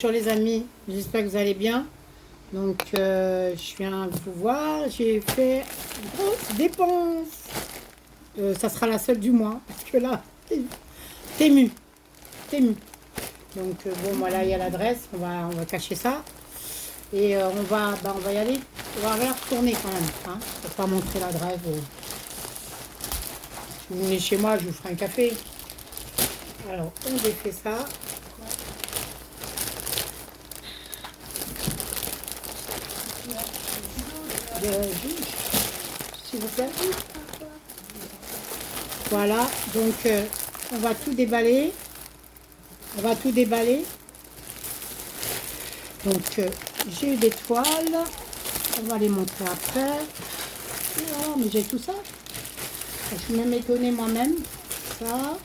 Bonjour les amis, j'espère que vous allez bien. Donc je viens vous voir, j'ai fait une grosse dépense. Ça sera la seule du mois, parce que là, t'es mu, t'es mu. Donc bon, voilà, il y a l'adresse, on va cacher ça. Et on va y aller. On va aller retourner quand même, hein, pour pas montrer l'adresse. Si vous venez chez moi, je vous ferai un café. Alors, on défait ça. S'il vous plaît. Voilà, donc on va tout déballer. On va tout déballer. Donc j'ai eu des toiles. On va les montrer après. Oh, mais j'ai tout ça. Je suis même étonnée moi-même. Ça.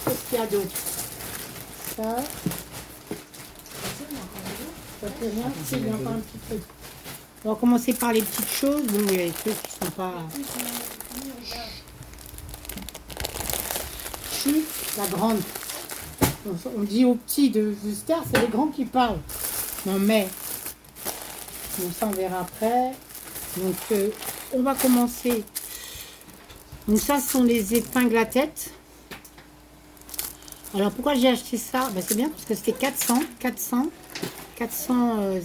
Qu'est-ce qu'il y a d'autre? Ça. Ça fait rien. Si, il y a encore un petit truc. On va commencer par les petites choses. Bon, il y a des trucs qui ne sont pas... Chut, la grande. On dit aux petits de Zuster, c'est les grands qui parlent. Non mais, bon, ça on verra après. Donc on va commencer. Donc ça ce sont les épingles à tête. Alors pourquoi j'ai acheté ça? Ben, c'est bien parce que c'était 400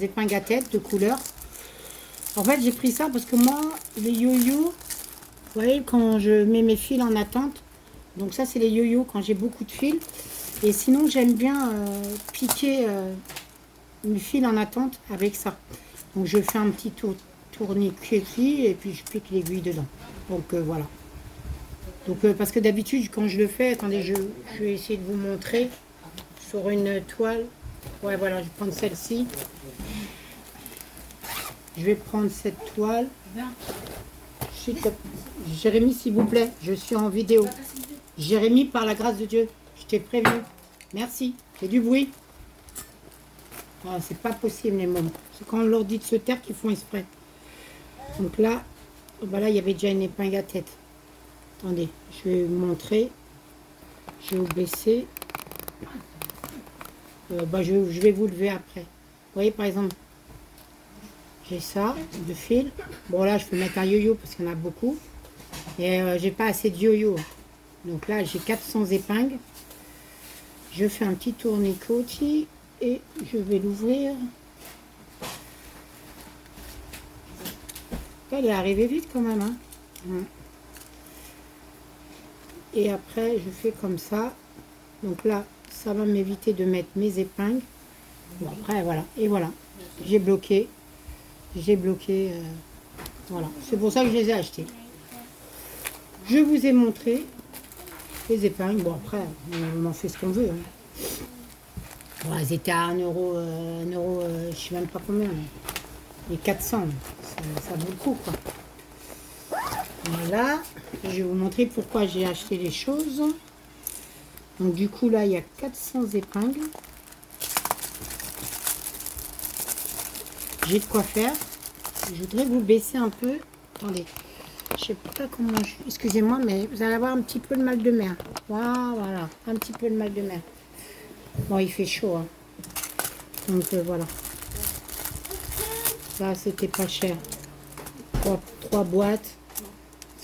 épingles à tête de couleur. En fait j'ai pris ça parce que moi les yo-yo, vous voyez quand je mets mes fils en attente, donc ça c'est les yo-yo quand j'ai beaucoup de fils. Et sinon j'aime bien piquer une fil en attente avec ça. Donc je fais un petit tourniquet et puis je pique l'aiguille dedans. Donc voilà. Donc parce que d'habitude quand je le fais, attendez, je vais essayer de vous montrer sur une toile. Ouais voilà, je vais prendre celle-ci. Je vais prendre cette toile. Jérémy, s'il vous plaît, je suis en vidéo. Jérémy, par la grâce de Dieu, je t'ai prévenu. Merci. C'est du bruit. Ah, c'est pas possible les mômes. C'est quand on leur dit de se taire qu'ils font exprès. Donc là, voilà, il y avait déjà une épingle à tête. Attendez, je vais vous montrer. Je vais vous baisser. Je vais vous lever après. Vous voyez par exemple, j'ai ça de fil. Bon là, je peux mettre un yo-yo parce qu'il y en a beaucoup. Et j'ai pas assez de yo-yo. Donc là, j'ai 400 épingles. Je fais un petit tourniquet et je vais l'ouvrir. Elle est arrivée vite quand même. Hein. Et après, je fais comme ça. Donc là, ça va m'éviter de mettre mes épingles. Bon, après, voilà. Et voilà. J'ai bloqué. Voilà. C'est pour ça que je les ai achetés. Je vous ai montré les épingles. Bon, après, on en fait ce qu'on veut. Hein. Bon, elles étaient à 1 euro, je ne sais même pas combien. Et 400, ça vaut le coup, quoi. Voilà, je vais vous montrer pourquoi j'ai acheté les choses. Donc du coup, là, il y a 400 épingles. J'ai de quoi faire. Je voudrais vous baisser un peu. Attendez, je sais pas comment excusez-moi, mais vous allez avoir un petit peu de mal de mer. Voilà, un petit peu de mal de mer. Bon, il fait chaud, hein. Donc voilà. Ça, c'était pas cher. 3 boîtes.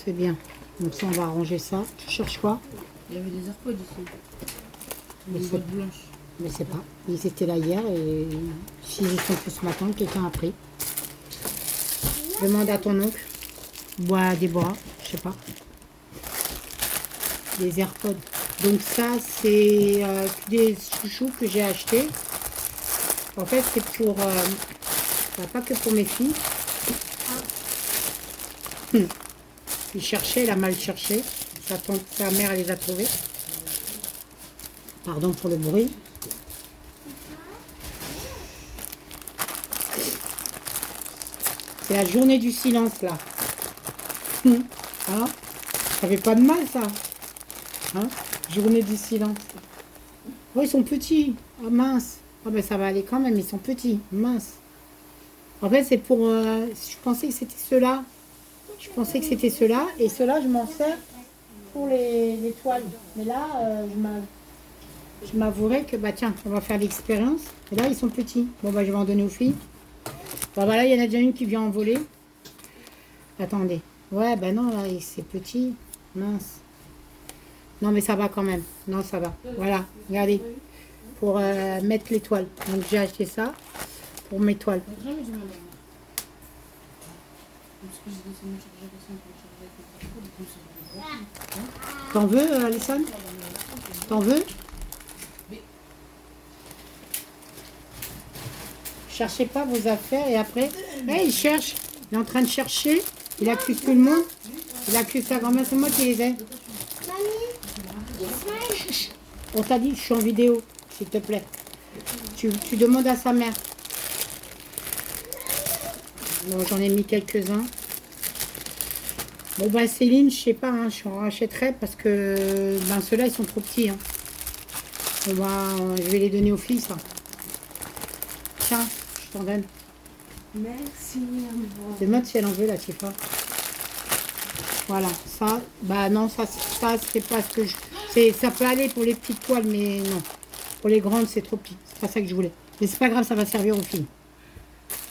C'est bien. Donc ça, on va arranger ça. Tu cherches quoi? Il y avait des AirPods ici. Mais Des c'est boîtes blanches. mais c'est pas. Ils étaient là hier et s'ils y sont plus ce matin, quelqu'un a pris. Demande à ton oncle. Bois des bois, je sais pas. Des AirPods. Donc ça, c'est des chouchous que j'ai achetés. En fait, c'est pour... pas que pour mes filles. Il cherchait, il a mal cherché. Sa mère, elle les a trouvés. Pardon pour le bruit. C'est la journée du silence, là. Hein? Ça fait pas de mal, ça. Hein? Journée du silence. Oh, ils sont petits. Oh, mince. Oh, ben, ça va aller quand même, ils sont petits. Mince. En fait, c'est pour... je pensais que c'était ceux-là. Je pensais que c'était ceux-là. Et ceux-là, je m'en sers pour les toiles. Mais là, je m'avouerai que, bah tiens, on va faire l'expérience. Et là, ils sont petits. Bon, bah je vais en donner aux filles. Bah voilà, il y en a déjà une qui vient en voler. Attendez. Ouais, bah non, là, c'est petit. Mince. Non, mais ça va quand même. Non, ça va. Voilà, regardez. Pour mettre les toiles. Donc, j'ai acheté ça pour mes toiles. Jamais du mal à moi. Parce que j'ai laissé mon chargeur récent pour le charger avec les chargeurs. T'en veux, Alison? T'en veux? Cherchez pas vos affaires et après... il cherche. Il est en train de chercher. Il accuse tout le monde. Il accuse sa grand-mère. C'est moi qui les ai. On t'a dit, je suis en vidéo, s'il te plaît. Tu demandes à sa mère. Bon, j'en ai mis quelques-uns. Bon, ben Céline, je sais pas, hein, je en rachèterai parce que ben, ceux-là, ils sont trop petits. Hein. Bon, ben, je vais les donner aux filles, ça. Tiens, je t'en donne. Merci. Demande si elle en veut, la Tifa. Voilà, ça, bah non, ça c'est pas ce que je... Ça peut aller pour les petites toiles, mais non. Pour les grandes, c'est trop petit. C'est pas ça que je voulais. Mais c'est pas grave, ça va servir aux filles.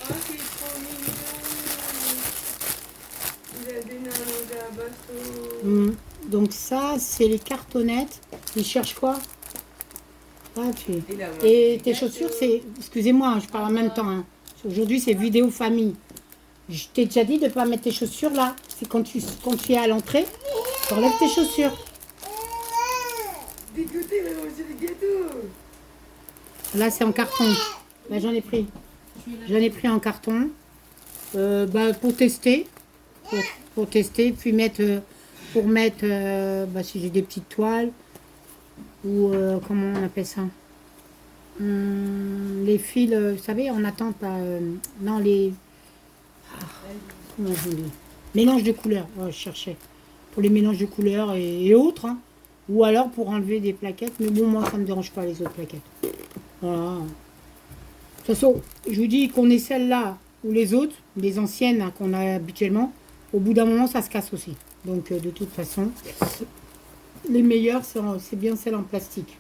Oh, c'est trop mignon. Il a donné un bateau. Donc ça, c'est les cartonnettes. Ils cherchent quoi? Ah, Il a Et tes chaussures, c'est... Excusez-moi, hein, je parle en même temps. Hein. Aujourd'hui, c'est vidéo famille. Je t'ai déjà dit de ne pas mettre tes chaussures là. C'est quand tu es à l'entrée, tu enlèves tes chaussures. Dégoûté, il va manger des gâteaux. Là, c'est en carton. Là, j'en ai pris. J'en ai pris en carton. Bah, pour tester. Pour tester. Puis mettre... pour mettre... bah, si j'ai des petites toiles. Ou... comment on appelle ça? Les fils, vous savez, en attente. Non, les... Comment je dis? Mélange de couleurs. Oh, je cherchais. Pour les mélanges de couleurs et autres. Hein. Ou alors pour enlever des plaquettes. Mais bon, moi, ça ne me dérange pas les autres plaquettes. Voilà. De toute façon, je vous dis qu'on ait celle-là ou les autres, les anciennes hein, qu'on a habituellement, au bout d'un moment, ça se casse aussi. Donc, de toute façon, les meilleures, c'est bien celles en plastique.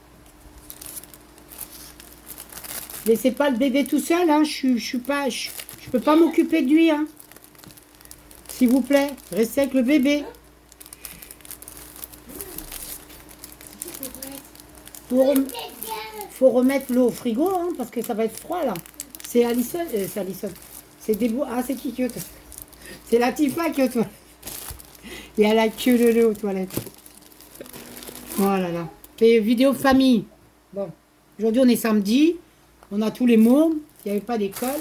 Laissez pas le bébé tout seul. Hein. Je peux pas m'occuper de lui. Hein. S'il vous plaît, restez avec le bébé. Faut remettre l'eau au frigo, hein, parce que ça va être froid, là. C'est Alison. C'est Alison. C'est Debo. Ah, c'est qui est aux toilettes? C'est Latifa qui est aux toilettes. Et elle a queue de lait aux toilettes. Voilà, là. C'est vidéo famille. Bon. Aujourd'hui, on est samedi. On a tous les mômes. Il n'y avait pas d'école.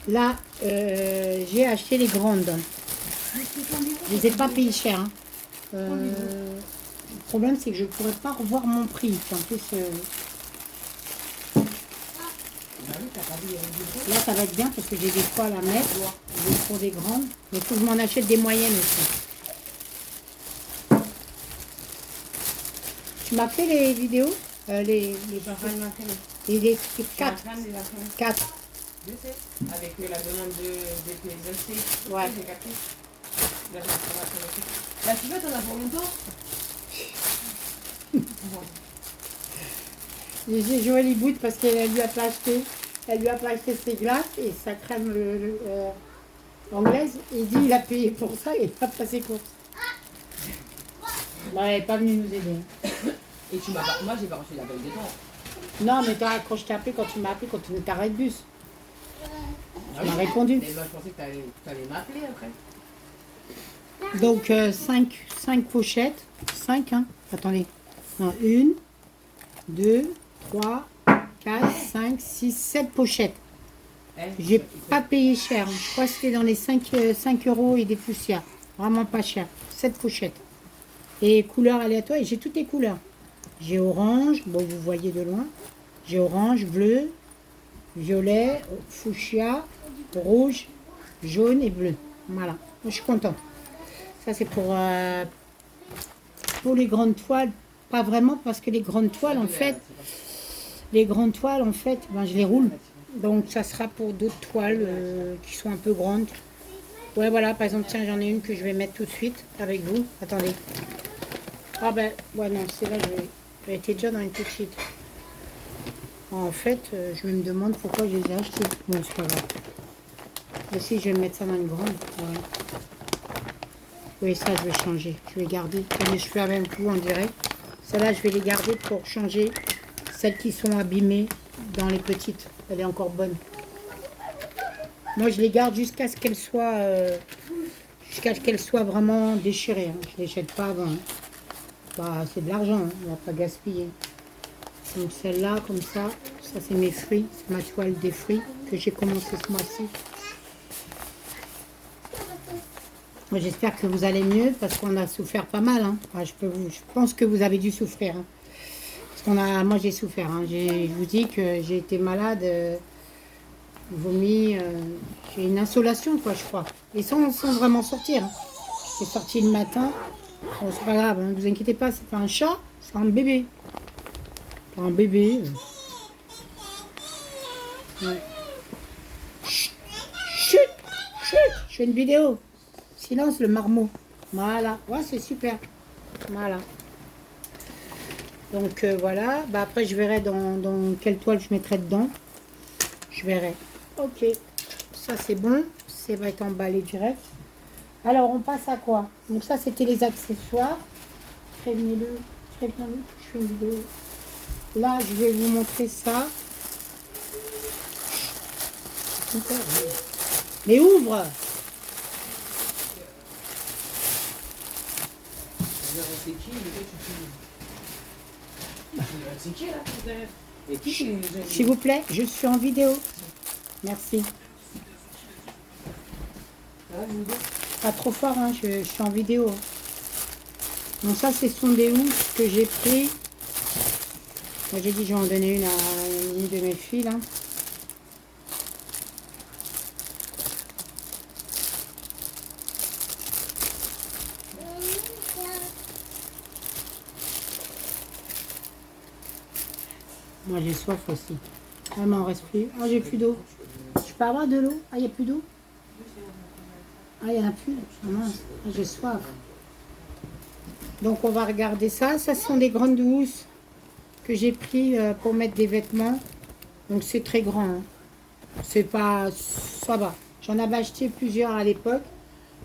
Là, j'ai acheté les grandes. Je ne les ai pas payées cher. Hein. Le problème, c'est que je ne pourrais pas revoir mon prix. En plus, là, ça va être bien parce que j'ai des toiles à mettre. Pour des grandes. Mais il faut que je m'en achète des moyennes aussi. Tu m'as fait les vidéos les 4. 4. Je sais. Avec la demande de tes achetés. Ouais. J'ai capté. La fillette, t'en as pour longtemps? J'ai Joël Bout parce qu'elle lui a pas acheté. Elle lui a pas acheté ses glaces et sa crème anglaise. Il dit il a payé pour ça et il n'a pas passé course. Bah, elle n'est pas venue nous aider. Et tu m'as pas... Moi, j'ai pas reçu la balle de temps. Non, mais quand je t'ai appelé, quand tu m'as appelé, quand tu étais arrêt de bus. Tu m'as répondu. Mais moi, je pensais que tu allais m'appeler après. Donc, 5 pochettes. 5, hein. Attendez. Non, 1, 2, 3, 4, 5, 6, 7 pochettes. J'ai pas payé cher. Je crois que c'était dans les 5 € et des poussières. Vraiment pas cher. 7 pochettes. Et couleurs aléatoires. Et j'ai toutes les couleurs. J'ai orange. Bon, vous voyez de loin. J'ai orange, bleu, violet, fuchsia, rouge, jaune et bleu. Voilà. Moi, je suis contente. Ça, c'est pour les grandes toiles. Pas vraiment parce que les grandes toiles, en fait, ben, je les roule. Donc, ça sera pour d'autres toiles qui sont un peu grandes. Ouais, voilà. Par exemple, tiens, j'en ai une que je vais mettre tout de suite avec vous. Attendez. Ah ben, ouais, non, c'est là, je vais... Elle était déjà dans une petite. En fait, je me demande pourquoi je les ai achetés. Bon, c'est pas grave. Aussi, je vais mettre ça dans une grande. Ouais. Oui, ça, je vais changer. Je vais garder. J'ai les cheveux à même coup, on dirait. Celles-là, je vais les garder pour changer celles qui sont abîmées dans les petites. Elle est encore bonne. Moi, je les garde jusqu'à ce qu'elles soient vraiment déchirées. Hein. Je ne les jette pas avant. Hein. Bah, c'est de l'argent, hein. On ne va pas gaspiller. Donc celle-là, comme ça c'est mes fruits. C'est ma toile des fruits que j'ai commencé ce mois-ci. Moi, j'espère que vous allez mieux parce qu'on a souffert pas mal. Hein. Enfin, je pense que vous avez dû souffrir. Hein. Moi, j'ai souffert. Hein. Je vous dis que j'ai été malade, vomi. J'ai une insolation, quoi, je crois. Et sans vraiment sortir. Hein. J'ai sorti le matin. Bon, c'est pas grave, ne vous inquiétez pas. C'est pas un chat, c'est un bébé. Un bébé. Ouais. Chut, chut, chut. Je fais une vidéo. Silence le marmot. Voilà. Ouais, c'est super. Voilà. Donc voilà. Bah, après, je verrai dans quelle toile je mettrai dedans. Je verrai. Ok. Ça, c'est bon. Ça va être emballé direct. Alors, on passe à quoi? Donc ça, c'était les accessoires. Prévenez-le. Prévenez-le. Je fais une vidéo. Là, je vais vous montrer ça. Mais ouvre! S'il vous plaît, je suis en vidéo. Merci. Pas trop fort, hein, je suis en vidéo. Donc ça, ce sont des housses que j'ai pris. Moi, j'ai dit que j'en donnais une à une de mes filles, là. Moi, j'ai soif aussi. Ah, mais on reste plus. Ah, j'ai plus d'eau. Je peux avoir de l'eau? Ah, il n'y a plus d'eau? Ah, il n'y en a plus. Ah, mince. Ah, j'ai soif. Donc, on va regarder ça. Ça, ce sont des grandes housses que j'ai pris pour mettre des vêtements. Donc, c'est très grand. Hein. C'est pas... Ça va. J'en avais acheté plusieurs à l'époque.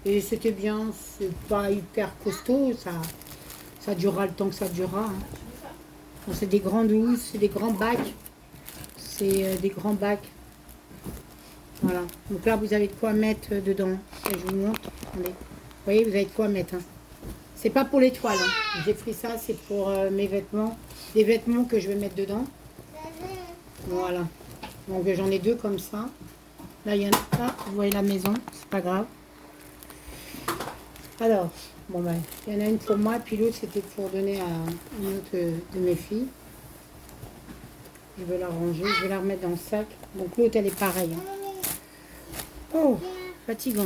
Et c'était bien. C'est pas hyper costaud. Ça durera le temps que ça durera. Hein. C'est des grandes housses, c'est des grands bacs. C'est des grands bacs. Voilà. Donc là, vous avez de quoi mettre dedans. Je vous montre. Attendez. Vous voyez, vous avez de quoi mettre. Hein. C'est pas pour les toiles. Hein. J'ai pris ça, c'est pour mes vêtements. Des vêtements que je vais mettre dedans. Voilà. Donc j'en ai deux comme ça. Là, il y en a pas. Vous voyez la maison. C'est pas grave. Alors, bon ben, il y en a une pour moi, puis l'autre c'était pour donner à une autre de mes filles. Je vais la ranger, je vais la remettre dans le sac. Donc l'autre elle est pareille. Hein. Oh, fatigant.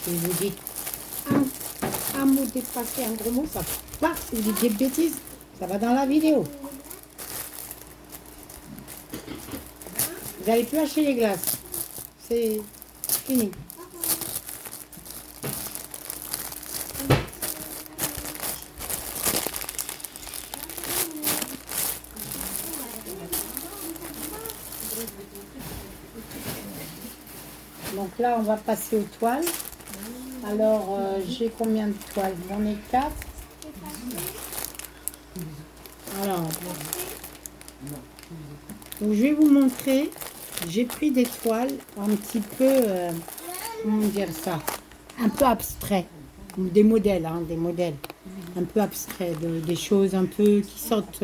Si vous dites un mot dépassé, un gros mot, ça part. Si vous dites des bêtises, ça va dans la vidéo. Vous n'allez plus acheter les glaces. C'est fini. Donc là, on va passer aux toiles. Alors, j'ai combien de toiles? J'en ai 4. Alors, donc, je vais vous montrer. J'ai pris des toiles un petit peu, comment dire ça, un peu abstrait. Des modèles, hein, des modèles un peu abstraits, des choses un peu qui sortent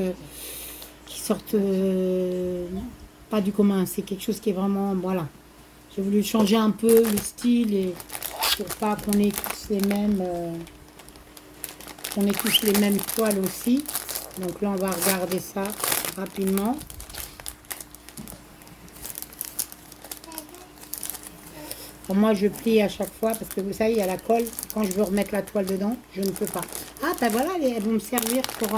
pas du commun. C'est quelque chose qui est vraiment, voilà. J'ai voulu changer un peu le style et pour pas qu'on ait tous les mêmes toiles aussi. Donc là, on va regarder ça rapidement. Pour moi, je plie à chaque fois parce que vous savez, il y a la colle. Quand je veux remettre la toile dedans, je ne peux pas. Ah, ben voilà, elles vont me servir pour...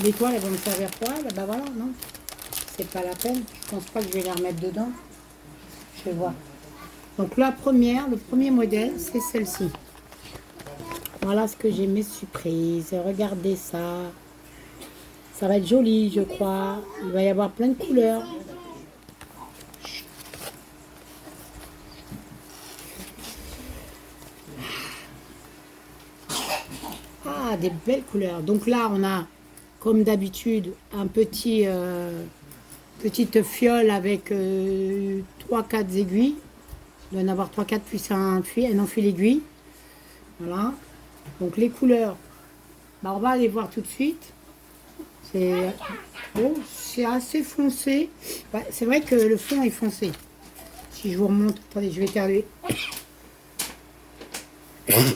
les toiles, elles vont me servir pour elles. Ben voilà, non. C'est pas la peine. Je pense pas que je vais les remettre dedans. Je vais voir. Donc la première, le premier modèle, c'est celle-ci. Voilà ce que j'ai mes surprises. Regardez ça. Ça va être joli, je crois. Il va y avoir plein de couleurs. Ah, des belles couleurs. Donc là, on a, comme d'habitude, un petit, petite fiole avec 3-4 aiguilles. Il doit y en avoir 3-4 puis un enfile aiguille. Voilà. Donc les couleurs, bah, on va aller voir tout de suite. C'est bon, c'est assez foncé. Ouais, c'est vrai que le fond est foncé. Si je vous remonte, attendez, je vais éternuer.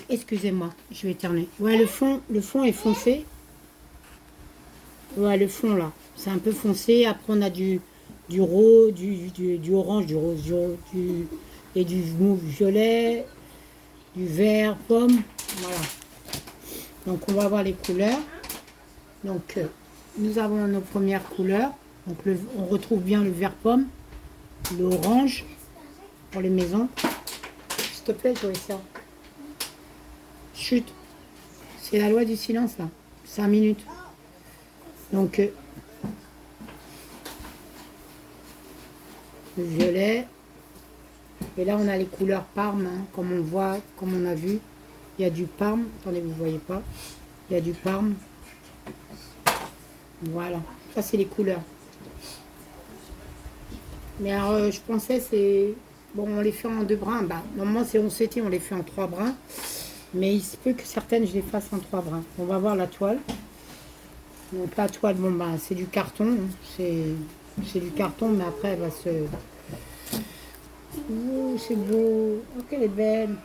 Excusez-moi, je vais éternuer. Ouais, le fond est foncé. Ouais, le fond là, c'est un peu foncé. Après, on a du rose, du orange, du rose, et du mauve violet, du vert, pomme. Voilà. Donc, on va voir les couleurs. Donc, nous avons nos premières couleurs. Donc, on retrouve bien le vert pomme, l'orange pour les maisons. S'il te plaît, Joëcia. Chut. C'est la loi du silence, là. 5 minutes. Donc, le violet. Et là, on a les couleurs parme, hein, comme on voit, comme on a vu. Il y a du parme. Attendez, vous ne voyez pas. Il y a du parme. Voilà. Ça, c'est les couleurs. Mais alors, je pensais, c'est... Bon, on les fait en 2 brins. Bah, normalement, c'est 11 CT, on les fait en 3 brins. Mais il se peut que certaines, je les fasse en 3 brins. On va voir la toile. Donc la toile, bon, bah, c'est du carton. C'est du carton, mais après, elle va se... Oh, c'est beau. Oh, qu'elle est belle.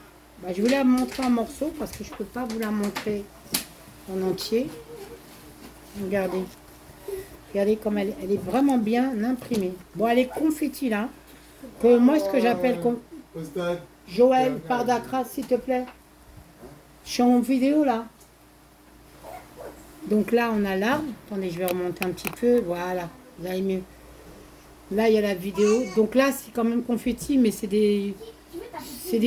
Bah, je vais la montrer en morceaux parce que je ne peux pas vous la montrer en entier. Regardez. Regardez comme elle est vraiment bien imprimée. Bon, elle est confetti là. Que moi, ce que j'appelle... Joël, par Dakar, s'il te plaît. Je suis en vidéo là. Donc là, on a l'arbre. Attendez, je vais remonter un petit peu. Voilà, vous allez mieux. Là, il y a la vidéo. Donc là, c'est quand même confetti, mais c'est des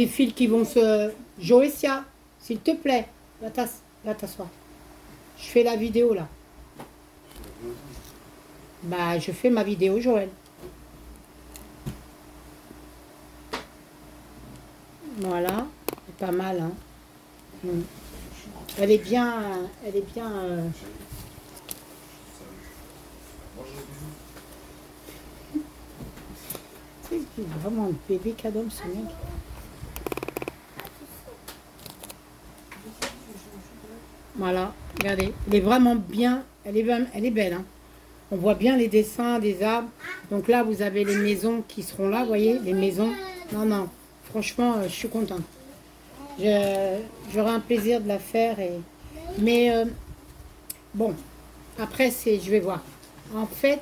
fils qui vont se... Joëcia, s'il te plaît, va t'asseoir. Je fais la vidéo là. Bah, je fais ma vidéo, Joël. Voilà, c'est pas mal, hein. Elle est bien, c'est vraiment un bébé cadeau, ce mec. Voilà, regardez, elle est vraiment bien, elle est belle, hein. On voit bien les dessins des arbres. Donc là, vous avez les maisons qui seront là, vous voyez, les maisons. Non, non, franchement, je suis contente. J'aurai un plaisir de la faire. Mais bon, après, je vais voir. En fait,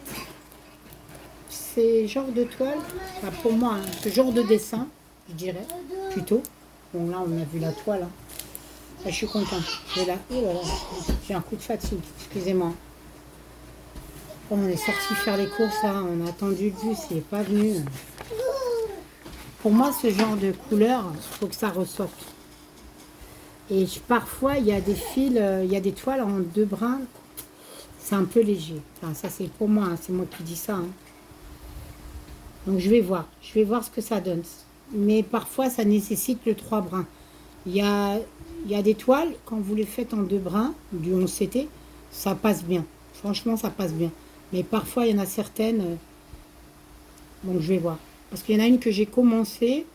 c'est genre de toile, enfin, pour moi, hein, ce genre de dessin, je dirais, plutôt. Bon, là, on a vu la toile. Hein. Là, je suis contente. Oh là là, j'ai un coup de fatigue, excusez-moi. Quand on est sorti faire les courses, hein, on a attendu le bus, il n'est pas venu. Pour moi, ce genre de couleur, il faut que ça ressorte. Et parfois, il y a des fils, il y a des toiles en 2 brins. C'est un peu léger. Enfin, ça, c'est pour moi, hein, c'est moi qui dis ça. Hein. Donc, je vais voir ce que ça donne. Mais parfois, ça nécessite le 3 brins. Il y a des toiles, quand vous les faites en 2 brins, du 11 CT, ça passe bien. Franchement, ça passe bien. Mais parfois, il y en a certaines... donc, je vais voir. Parce qu'il y en a une que j'ai commencé...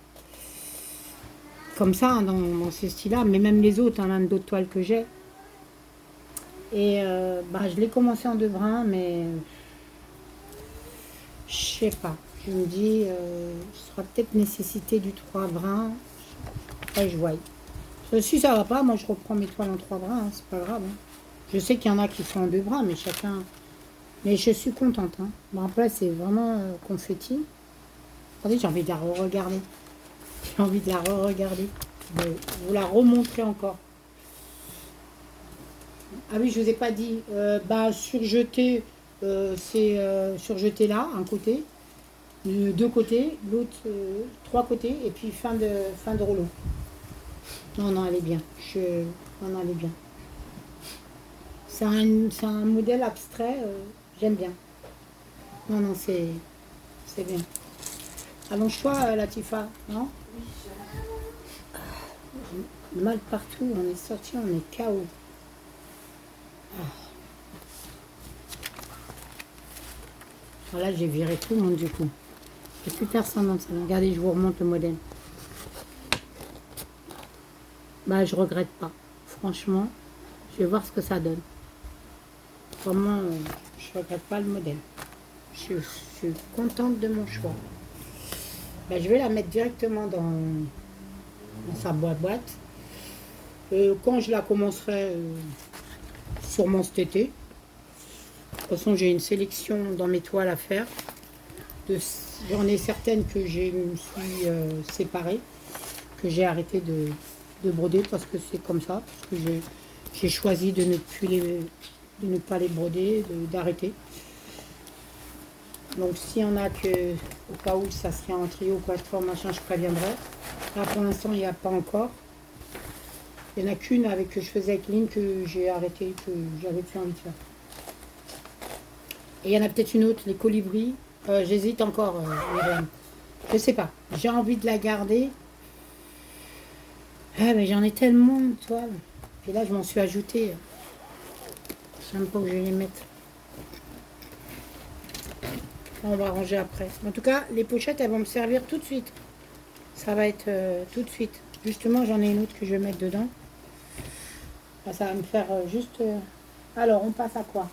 comme ça, hein, dans ce style-là, mais même les autres, hein, même d'autres toiles que j'ai. Et bah, je l'ai commencé en 2 brins, mais je sais pas. Je me dis, ce sera peut-être nécessité du 3 brins. Après, je vois. Si ça va pas, moi je reprends mes toiles en 3 brins, hein, c'est pas grave. Hein. Je sais qu'il y en a qui sont en 2 brins, mais chacun. Mais je suis contente. Hein. Bon, après, c'est vraiment confetti. Attendez, j'ai envie de la re-regarder. J'ai envie de la re-regarder, de vous la remontrer encore. Ah oui, je vous ai pas dit. Bah, surjeter, c'est surjeter là, un côté, deux côtés, l'autre, trois côtés, et puis fin de rouleau. Non, non, elle est bien. Non, non, elle est bien. C'est un modèle abstrait, j'aime bien. Non, non, c'est bien. Allonge-toi, Latifa, non? Mal partout, on est sorti, on est KO. Voilà, j'ai viré tout le monde du coup. Il n'y a plus personne dans le salon. Regardez, je vous remonte le modèle. Bah, je regrette pas. Franchement, je vais voir ce que ça donne. Vraiment, je regrette pas le modèle. Je suis contente de mon choix. Bah, je vais la mettre directement dans sa boîte. Quand je la commencerai, sûrement cet été. De toute façon, j'ai une sélection dans mes toiles à faire. J'en ai certaines que je me suis séparée, que j'ai arrêté de broder parce que c'est comme ça, parce que j'ai choisi de ne pas les broder, d'arrêter. Donc s'il y en a que, au cas où ça serait en trio, quoi, machin, je préviendrai. Là pour l'instant il n'y a pas encore. Il n'y en a qu'une que je faisais avec Lynn que j'ai arrêté, que j'avais plus envie de faire. Et il y en a peut-être une autre, les colibris. J'hésite encore, Myriam. Je sais pas. J'ai envie de la garder. Ah, mais j'en ai tellement de toiles. Et là, je m'en suis ajouté. Je sais même pas où je vais les mettre. On va ranger après. En tout cas, les pochettes, elles vont me servir tout de suite. Ça va être tout de suite. Justement, j'en ai une autre que je vais mettre dedans. Là, ça va me faire juste... Alors, on passe à quoi?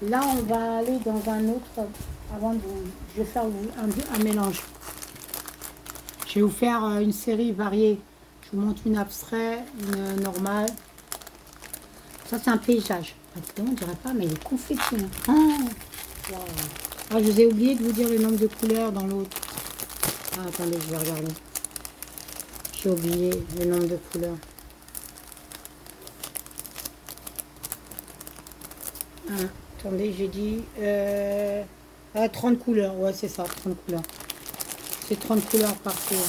Là, on va aller dans un autre... Avant de je vais faire un mélange. Je vais vous faire une série variée. Je vous montre une abstrait, une normale. Ça, c'est un paysage. On ne dirait pas, mais il est confetti. Oh, wow. Ah, je vous ai oublié de vous dire le nombre de couleurs dans l'autre. Ah, attendez, je vais regarder. J'ai oublié le nombre de couleurs. Ah, attendez, j'ai dit 30 couleurs. Ouais, c'est ça, 30 couleurs. C'est 30 couleurs par couleur.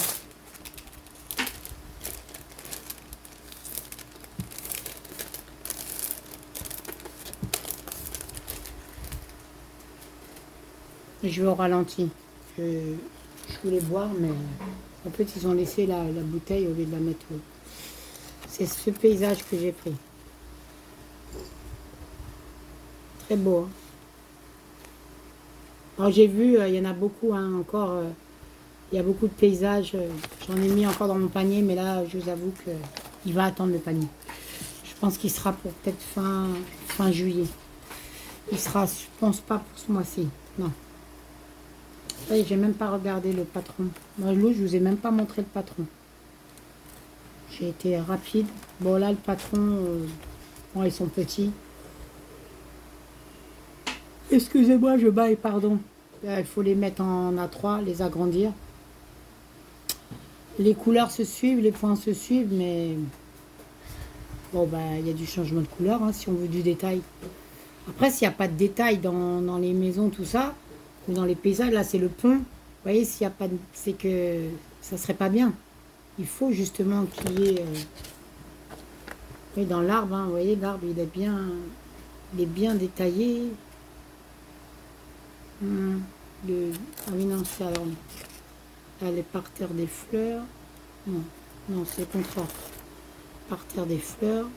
Je vais au ralenti. Je voulais boire, mais en fait, ils ont laissé la bouteille au lieu de la mettre. C'est ce paysage que j'ai pris. Très beau. Hein. Alors, j'ai vu, il y en a beaucoup hein, encore. Il y a beaucoup de paysages. J'en ai mis encore dans mon panier, mais là, je vous avoue qu'il va attendre le panier. Je pense qu'il sera pour peut-être fin juillet. Il sera, je pense pas pour ce mois-ci. Non. Oui, j'ai même pas regardé le patron. Moi, je vous ai même pas montré le patron. J'ai été rapide. Bon, là, le patron, bon, ils sont petits. Excusez-moi, je baille, pardon. Là, il faut les mettre en A3, les agrandir. Les couleurs se suivent, les points se suivent, mais bon, bah, il y a du changement de couleur, hein, si on veut du détail. Après, s'il n'y a pas de détail dans les maisons, tout ça, ou dans les paysages, là, c'est le pont. Vous voyez, s'il n'y a pas de... c'est que ça serait pas bien. Il faut justement qu'il y ait... oui, dans l'arbre, hein, vous voyez, l'arbre, il est bien détaillé. Ah oui, non, c'est alors... Elle est par terre des fleurs. Non, non, c'est le contraire. Par terre des fleurs.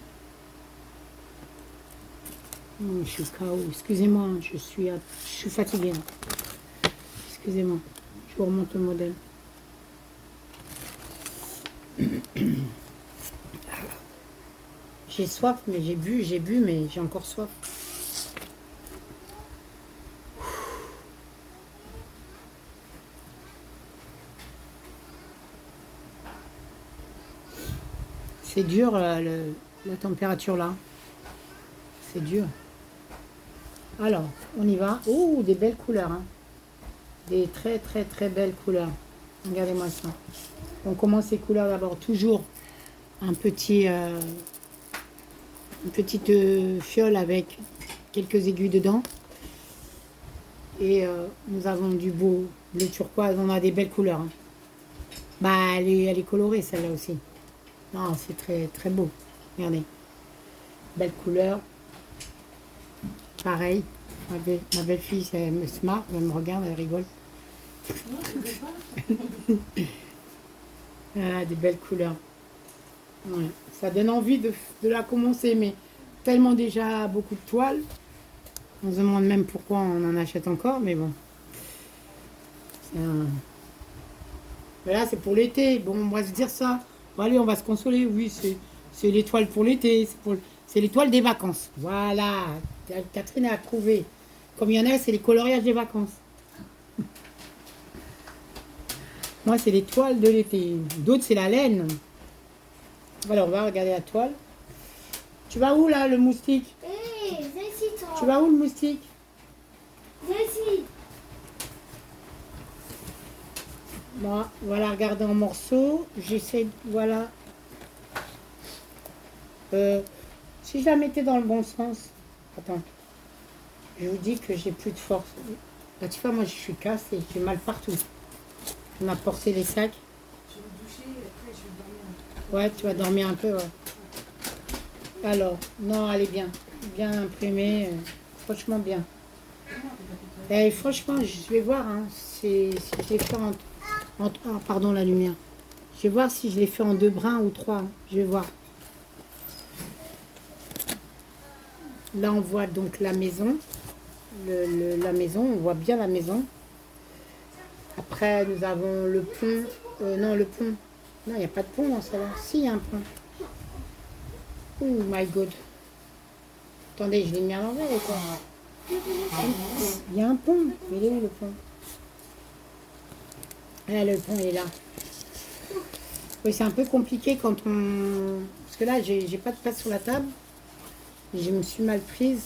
Oh, je suis KO. Excusez-moi, hein, je suis fatiguée. Excusez-moi. Je vous remonte le modèle. J'ai soif, mais j'ai bu, mais j'ai encore soif. C'est dur la température là. C'est dur. Alors, on y va. Oh, des belles couleurs. Hein. Des très très très belles couleurs. Regardez-moi ça. On commence ces couleurs d'abord. Toujours un petit, une petite fiole avec quelques aiguilles dedans. Et nous avons du beau bleu turquoise. On a des belles couleurs. Hein. Bah, elle est colorée celle-là aussi. Non, c'est très, très beau. Regardez. Belle couleur. Pareil. Ma belle-fille, elle me se marre. Elle me regarde, elle rigole. Ah, des belles couleurs. Ouais. Ça donne envie de la commencer, mais tellement déjà beaucoup de toiles. On se demande même pourquoi on en achète encore, mais bon. Mais là, c'est pour l'été. Bon, on va se dire ça. Bon, allez, on va se consoler. Oui, c'est l'étoile pour l'été. C'est l'étoile des vacances. Voilà. Catherine a trouvé. Comme il y en a, c'est les coloriages des vacances. Moi, c'est les toiles de l'été. D'autres, c'est la laine. Alors, on va regarder la toile. Tu vas où, là, le moustique? Hé, viens ici, toi. Tu vas où, le moustique? Viens ici. Moi, voilà, regarder en morceaux. J'essaie, voilà. Si je la mettais dans le bon sens. Attends. Je vous dis que j'ai plus de force. Là, tu vois, moi, je suis cassée. J'ai mal partout. On a porté les sacs. Je vais me doucher et après je vais dormir. Ouais, tu vas dormir un peu, ouais. Alors, non, elle est bien. Bien imprimée. Franchement, bien. Et franchement, je vais voir hein, si je l'ai fait ah, pardon, la lumière. Je vais voir si je l'ai fait en 2 brins ou 3. Je vais voir. Là, on voit donc la maison. La maison, on voit bien la maison. Après, nous avons le pont. Non, le pont. Non, il n'y a pas de pont dans celle-là. Si, il y a un pont. Oh my god. Attendez, je l'ai mis à l'envers ou quoi? Il y a un pont. Il est où le pont? Là, le pont, il est là. Oui, c'est un peu compliqué quand on... Parce que là, j'ai pas de place sur la table. Je me suis mal prise.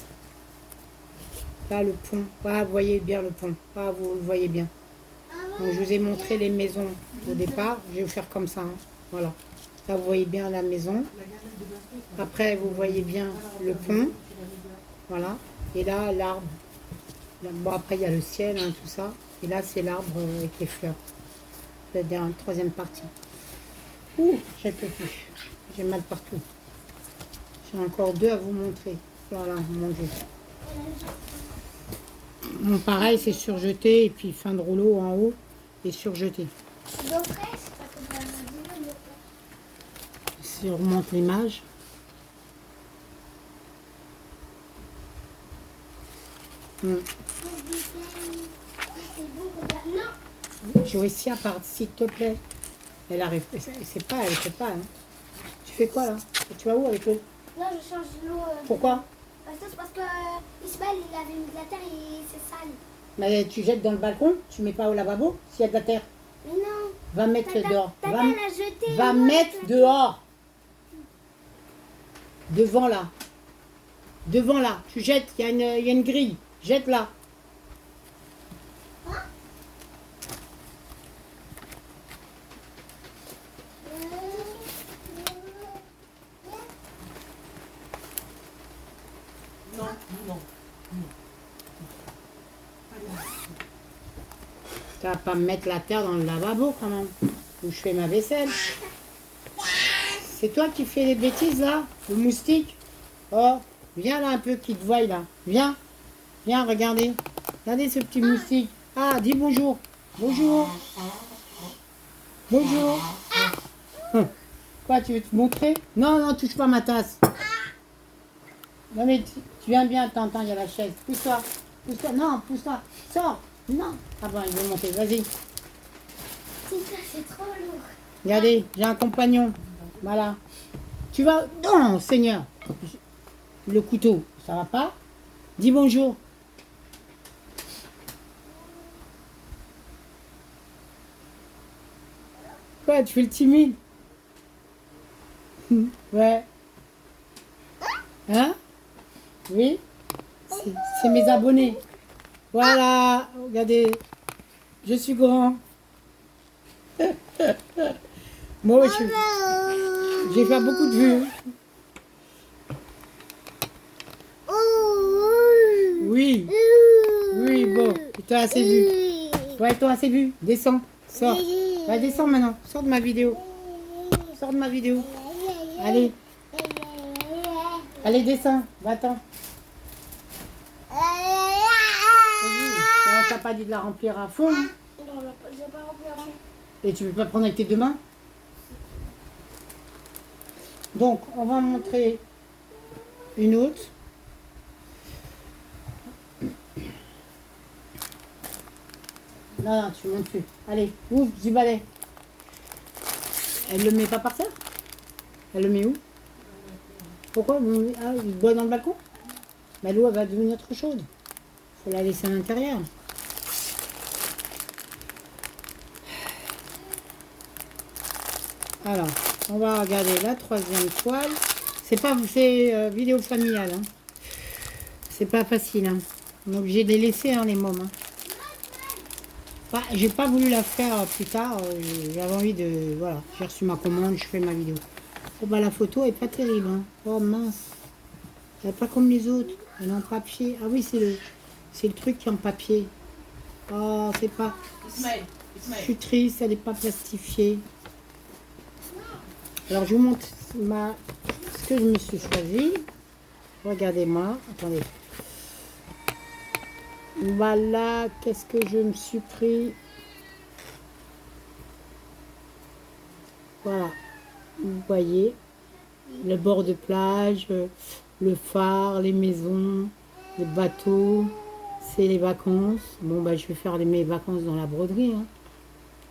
Là, le pont. Ah, vous voyez bien le pont. Ah, vous le voyez bien. Donc, je vous ai montré les maisons au départ. Je vais vous faire comme ça. Hein. Voilà. Là, vous voyez bien la maison. Après, vous voyez bien le pont. Voilà. Et là, l'arbre. Bon, après, il y a le ciel, hein, tout ça. Et là, c'est l'arbre avec les fleurs. La troisième partie. Ouh, j'ai peux plus. J'ai mal partout. J'ai encore 2 à vous montrer. Voilà, mon Dieu. Bon, pareil, c'est surjeté. Et puis, fin de rouleau en haut. Et surjeté. L'eau fraîche, parce que dans la maison, l'eau fraîche. Si on remonte l'image. C'est bon, regarde. Non. Joëcia, part, s'il te plaît. Elle arrive. C'est pas, elle fait pas. Hein. Tu fais quoi là? Et tu vas où avec l'eau? Là, je change l'eau. Pourquoi? Parce que Ismaël, il avait mis de la terre et c'est sale. Mais tu jettes dans le balcon? Tu mets pas au lavabo s'il y a de la terre? Mais non. Va mettre dehors. Tata l'a jeté. Va mettre dehors. Devant là. Devant là. Tu jettes. Il y a une grille. Jette là. Non, non. Tu vas pas me mettre la terre dans le lavabo quand même. Où je fais ma vaisselle. C'est toi qui fais les bêtises là? Le moustique? Oh, viens là un peu qui te voie là. Viens. Viens, regardez. Regardez ce petit moustique. Ah, dis bonjour. Bonjour. Bonjour. Quoi, tu veux te montrer? Non, non, touche pas ma tasse. Non mais tu viens bien, t'entends, il y a la chaise. Pousse-toi. Pousse-toi. Non, pousse-toi. Sors. Non. Ah bon, il veut monter. Vas-y. C'est trop lourd. Regardez, j'ai un compagnon. Voilà. Tu vas... Non, Seigneur. Le couteau, ça va pas? Dis bonjour. Quoi, tu fais le timide? Ouais. Hein? Oui? C'est mes abonnés. Voilà, regardez. Je suis grand. Moi, j'ai fait beaucoup de vues. Oui. Oui, bon. Tu as assez vu. Ouais, toi assez vu. Descends. Sors. Va, descends maintenant. Sors de ma vidéo. Sors de ma vidéo. Allez. Allez, descends. Va-t'en. On t'a pas dit de la remplir à fond. Hein. Non, j'ai pas rempli à fond. Et tu peux pas prendre avec tes deux mains. Donc, on va montrer une autre. Non, tu montes plus. Allez, ouvre du balai. Elle le met pas par terre? Elle le met où? Pourquoi? Ah, il boit dans le balcon? Mais l'eau, elle va devenir trop chaude. Il faut la laisser à l'intérieur. Alors, on va regarder la troisième toile. C'est vidéo familiale. Hein. C'est pas facile. Hein. On est obligé de les laisser, hein, les mômes. Hein. Bah, j'ai pas voulu la faire plus tard. J'avais envie de... Voilà, j'ai reçu ma commande, je fais ma vidéo. Oh, bah, la photo est pas terrible. Hein. Oh mince. Elle n'est pas comme les autres. Elle est en papier. Ah oui, c'est le truc qui est en papier. Oh, c'est pas... Je suis triste, elle n'est pas plastifiée. Alors, je vous montre ce que je me suis choisi. Regardez-moi. Attendez. Voilà, qu'est-ce que je me suis pris. Voilà. Vous voyez. Le bord de plage, le phare, les maisons, les bateaux. C'est les vacances. Bon, bah, je vais faire mes vacances dans la broderie. Hein.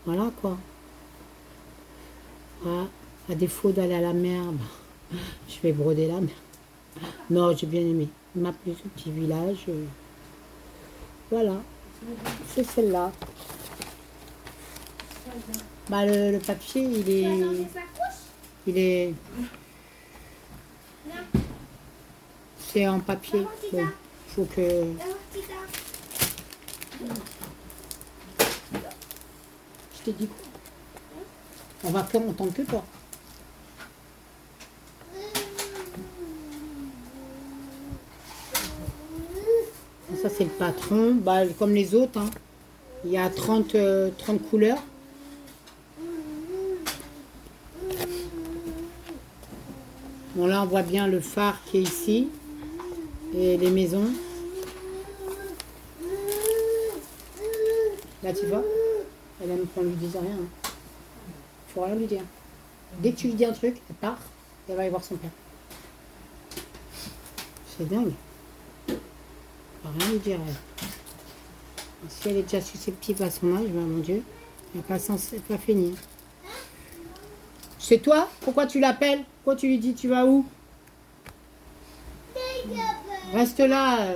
Voilà, quoi. Voilà. À défaut d'aller à la mer, bah, je vais broder la mer. Non, j'ai bien aimé. Il m'a plu ce petit village. Voilà. C'est celle-là. Bah, le papier, il est... C'est en papier. Bon, faut que... Je t'ai dit quoi? On va faire, on tente que toi. Ça, c'est le patron. Bah, comme les autres, hein. Il y a 30 couleurs. Bon, là, on voit bien le phare qui est ici. Et les maisons. Là, tu vois, elle aime qu'on lui dise rien. Il ne faut rien lui dire. Dès que tu lui dis un truc, elle part. Elle va aller voir son père. C'est dingue. On va rien lui dire. Elle. Si elle est déjà susceptible à son âge, ben, mon Dieu, elle n'est pas finie. C'est toi? Pourquoi tu l'appelles? Pourquoi tu lui dis tu vas où? Reste là.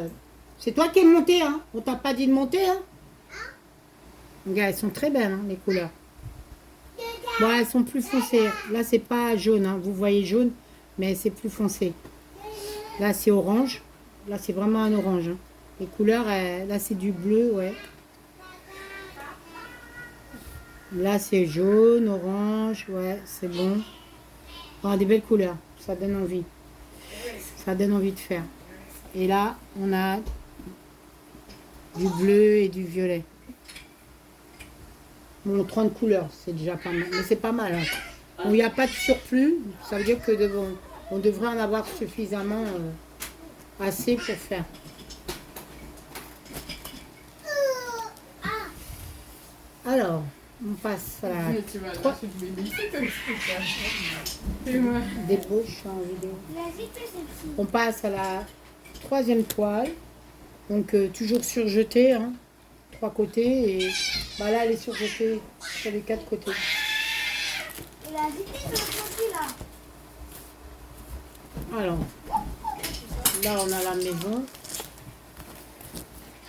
C'est toi qui es monté, hein? On t'a pas dit de monter, hein? Regarde, elles sont très belles, hein, les couleurs. Bon, elles sont plus foncées. Là, c'est pas jaune, hein. Vous voyez jaune, mais c'est plus foncé. Là, c'est orange. Là, c'est vraiment un orange. Hein. Les couleurs, là, c'est du bleu, ouais. Là, c'est jaune, orange, ouais, c'est bon. Oh, des belles couleurs. Ça donne envie. Ça donne envie de faire. Et là, on a du bleu et du violet. Bon, 30 couleurs, c'est déjà pas mal. Mais c'est pas mal. Hein. Bon, il n'y a pas de surplus. Ça veut dire que on devrait en avoir suffisamment assez pour faire. Alors, on passe à la débauche en vidéo. On passe à la troisième toile. Donc, toujours surjetée. Hein. 3 côtés et bah là elle est surjetée sur les 4 côtés. Alors là on a la maison.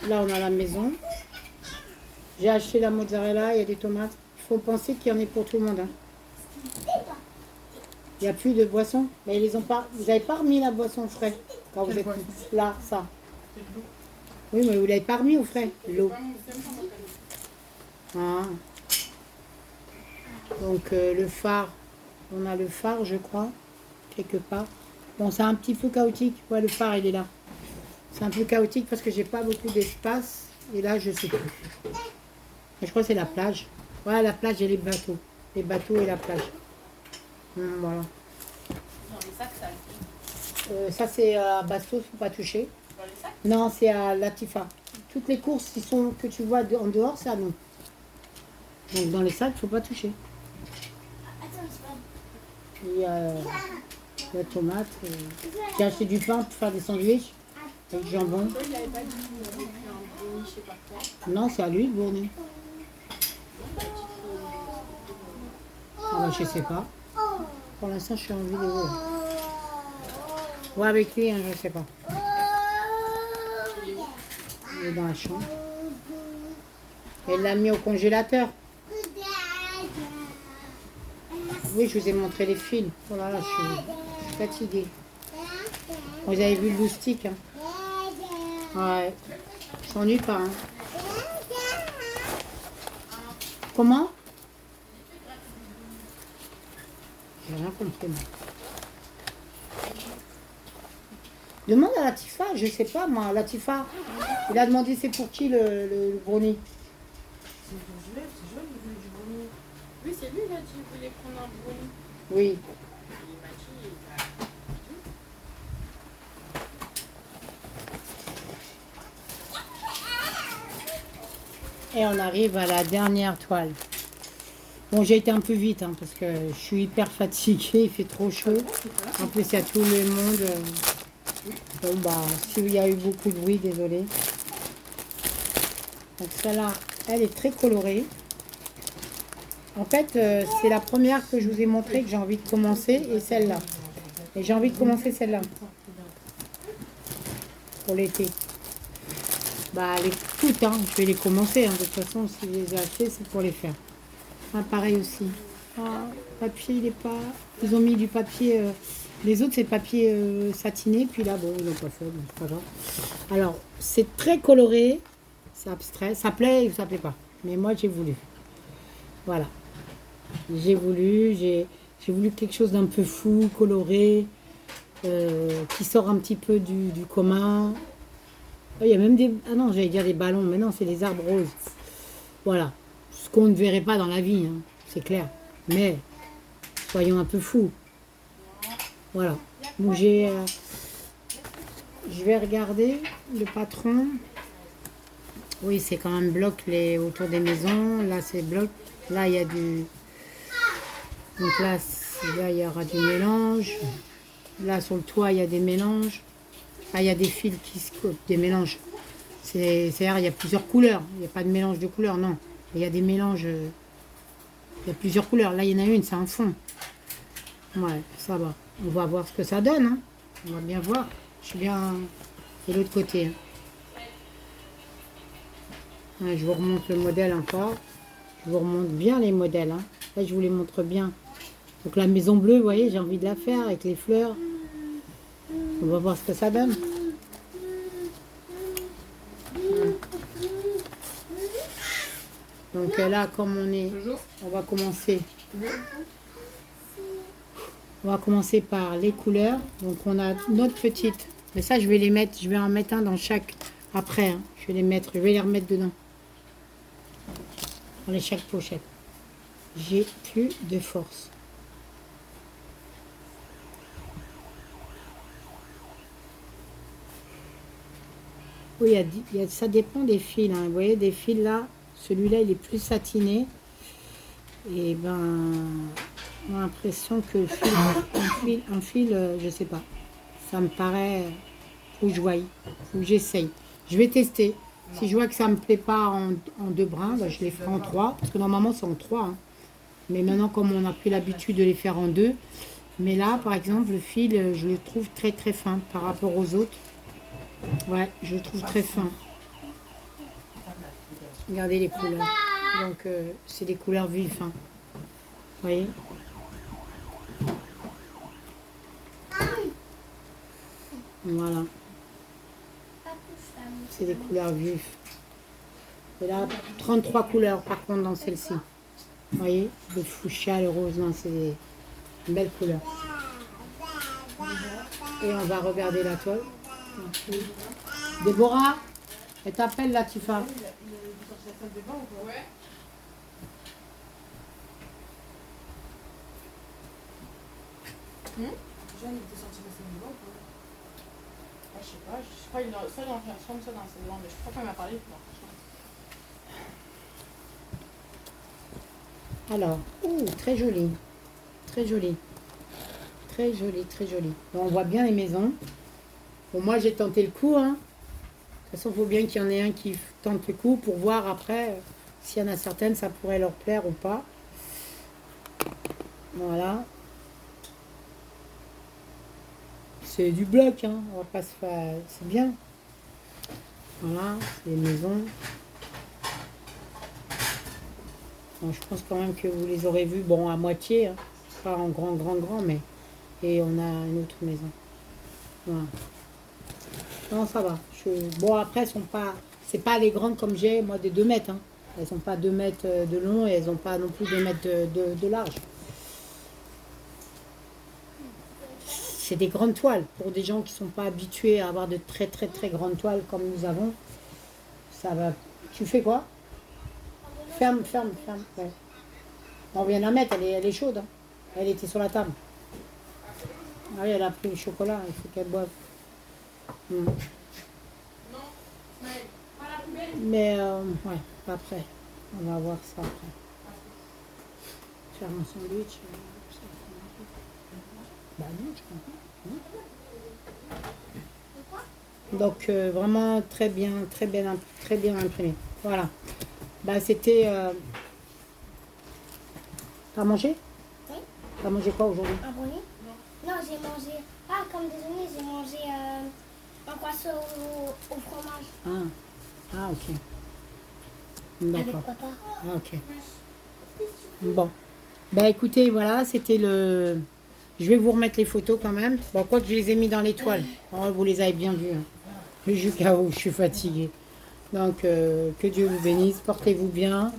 Là on a la maison. J'ai acheté la mozzarella, il y a des tomates. Il faut penser qu'il y en ait pour tout le monde. Hein. Il n'y a plus de boisson. Mais ils les ont pas. Vous n'avez pas remis la boisson frais quand vous êtes là, ça. Oui, mais vous l'avez pas remis au frais, l'eau. Ah. Donc le phare, on a le phare, je crois, quelque part. Bon, c'est un petit peu chaotique. Ouais, le phare, il est là. C'est un peu chaotique parce que j'ai pas beaucoup d'espace. Et là, je sais plus. Mais je crois que c'est la plage. Ouais, la plage et les bateaux. Les bateaux et la plage. Voilà. Dans les sacs, ça. Ça, c'est à Bastos, faut pas toucher. Dans les sacs. Non, c'est à Latifa. Toutes les courses que tu vois en dehors, c'est à nous. Donc dans les sacs, faut pas toucher. Attends, c'est pas. Il y a la tomate. J'ai acheté du pain pour faire des sandwichs avec du jambon. Toi, il n'avait pas dit qu'on avait fait un brownie, je sais pas quoi. Non, c'est à lui le brownie. Ah bah, je sais pas. Pour l'instant, je suis en vidéo. Ouais, avec lui, hein, je sais pas. Il est dans la chambre. Elle l'a mis au congélateur. Oui, je vous ai montré les fils. Oh là là, je suis fatiguée. Vous avez vu le loustic, hein? Ouais. Je s'ennuie pas, hein. Comment? J'ai rien compris, moi. Demande à Latifa, je sais pas, moi. Latifa, il a demandé c'est pour qui le brownie? C'est Joël, il voulait du brownie. Oui, c'est lui, il a dit qu'il voulait prendre un brownie. Oui. Il m'a dit, Et on arrive à la dernière toile. Bon, j'ai été un peu vite, hein, parce que je suis hyper fatiguée, il fait trop chaud. En plus, il y a tout le monde. Bon, bah, s'il y a eu beaucoup de bruit, désolé. Donc celle-là, elle est très colorée. En fait, c'est la première que je vous ai montré que j'ai envie de commencer, et celle-là. Et j'ai envie de commencer celle-là. Pour l'été. Bah, les toutes, hein, je vais les commencer. Hein. De toute façon, si je les ai achetées, c'est pour les faire. Ah, pareil aussi. Ah, papier, il est pas... Ils ont mis du papier... Les autres, c'est papier satiné. Puis là, bon, ils l'ont pas fait, donc c'est pas grave. Alors, c'est très coloré. C'est abstrait. Ça plaît ou ça plaît pas. Mais moi, j'ai voulu. Voilà. J'ai voulu quelque chose d'un peu fou, coloré, qui sort un petit peu du commun. Il y a même des... Ah non, j'allais dire des ballons, mais non, c'est des arbres roses. Voilà. Ce qu'on ne verrait pas dans la vie, hein, c'est clair. Mais, soyons un peu fous. Voilà. Donc je vais regarder le patron. Oui, c'est quand même bloc autour des maisons. Là, c'est bloc. Là, il y a du... Donc là, il y aura du mélange. Là, sur le toit, il y a des mélanges. Là, il y a des fils qui se coupent, des mélanges. C'est-à-dire, il y a plusieurs couleurs. Il n'y a pas de mélange de couleurs, non. Il y a des mélanges. Il y a plusieurs couleurs. Là, il y en a une, c'est un fond. Ouais, ça va. On va voir ce que ça donne. Hein. On va bien voir. Je suis bien de l'autre côté. Hein. Ouais, je vous remonte le modèle encore. Je vous remonte bien les modèles. Hein. Là, je vous les montre bien. Donc la maison bleue, vous voyez, j'ai envie de la faire avec les fleurs. On va voir ce que ça donne. Donc là, comme on va commencer. On va commencer par les couleurs. Donc on a notre petite. Mais ça, je vais les mettre. Je vais en mettre un dans chaque. Après, hein, je vais les remettre dedans. Dans les chaque pochette. J'ai plus de force. Oui, ça dépend des fils. Hein. Vous voyez, des fils là, celui-là, il est plus satiné. Et ben, j'ai l'impression que le fil, un fil, je sais pas. Ça me paraît, faut que je voie, faut que j'essaye. Je vais tester. Si je vois que ça me plaît pas en deux brins, ben, je les ferai en trois. Parce que normalement, c'est en trois. Hein. Mais maintenant, comme on a pris l'habitude de les faire en deux. Mais là, par exemple, le fil, je le trouve très très fin par rapport aux autres. Ouais, je le trouve très fin. Regardez les couleurs. Donc, c'est des couleurs vives. Hein. Vous voyez? Voilà. C'est des couleurs vives. Et là, 33 couleurs par contre dans celle-ci. Vous voyez, le fuchsia, le rose, non, c'est une belle couleur. Et on va regarder la toile. Déborah, elle t'appelle là, Tifa. Il est sorti de la salle de bain ou pas? Ouais. Jeanne, il était sorti de la salle de bain ou pas? Ah, je sais pas, il a soit dans la chambre, soit dans la salle de bain, mais je crois pas qu'il m'a parlé. Non. Alors, très joli. Très joli. Très joli, très joli. Bon, on voit bien les maisons. Bon, moi, j'ai tenté le coup. Hein. De toute façon, il faut bien qu'il y en ait un qui tente le coup pour voir après s'il y en a certaines, ça pourrait leur plaire ou pas. Voilà. C'est du bloc, hein. On va pas se faire... C'est bien. Voilà, c'est les maisons. Bon, je pense quand même que vous les aurez vues, bon, à moitié, hein. Pas en grand, mais... Et on a une autre maison. Voilà. Non, ça va. Bon, après, elles sont pas... C'est pas les grandes comme j'ai, moi, des 2 mètres, hein. Elles sont pas 2 mètres de long et elles n'ont pas non plus 2 mètres de large. C'est des grandes toiles. Pour des gens qui ne sont pas habitués à avoir de très, très, très grandes toiles comme nous avons, ça va... Tu fais quoi? Ferme. Ouais. On vient de la mettre, elle est chaude. Hein. Elle était sur la table. Ah oui, elle a pris le chocolat, il faut qu'elle boive. Mais, ouais, après. On va voir ça après. Faire un sandwich. Bah non, je comprends. Donc, vraiment très bien imprimé. Voilà. Bah, c'était... T'as mangé? Oui. T'as mangé quoi aujourd'hui? Un brownie? Non, j'ai mangé... Ah, comme désolé, j'ai mangé un croissant au fromage. Ah, ok. Avec D'accord. papa. Ah, ok. Bon. Bah écoutez, voilà, c'était le... Je vais vous remettre les photos quand même. Bon, quoi que je les ai mis dans l'étoile. Oh, vous les avez bien vus. Hein. Le jus KO, je suis fatiguée. Donc, que Dieu vous bénisse. Portez-vous bien.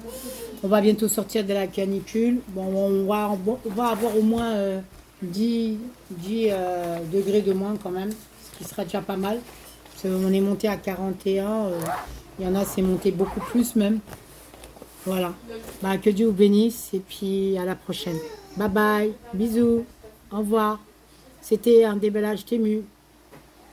On va bientôt sortir de la canicule. Bon, on va avoir au moins 10 degrés de moins quand même. Ce qui sera déjà pas mal. Parce qu'on est monté à 41. Il y en a, c'est monté beaucoup plus même. Voilà. Bah, que Dieu vous bénisse. Et puis, à la prochaine. Bye bye. Bisous. Au revoir. C'était un déballage Tému.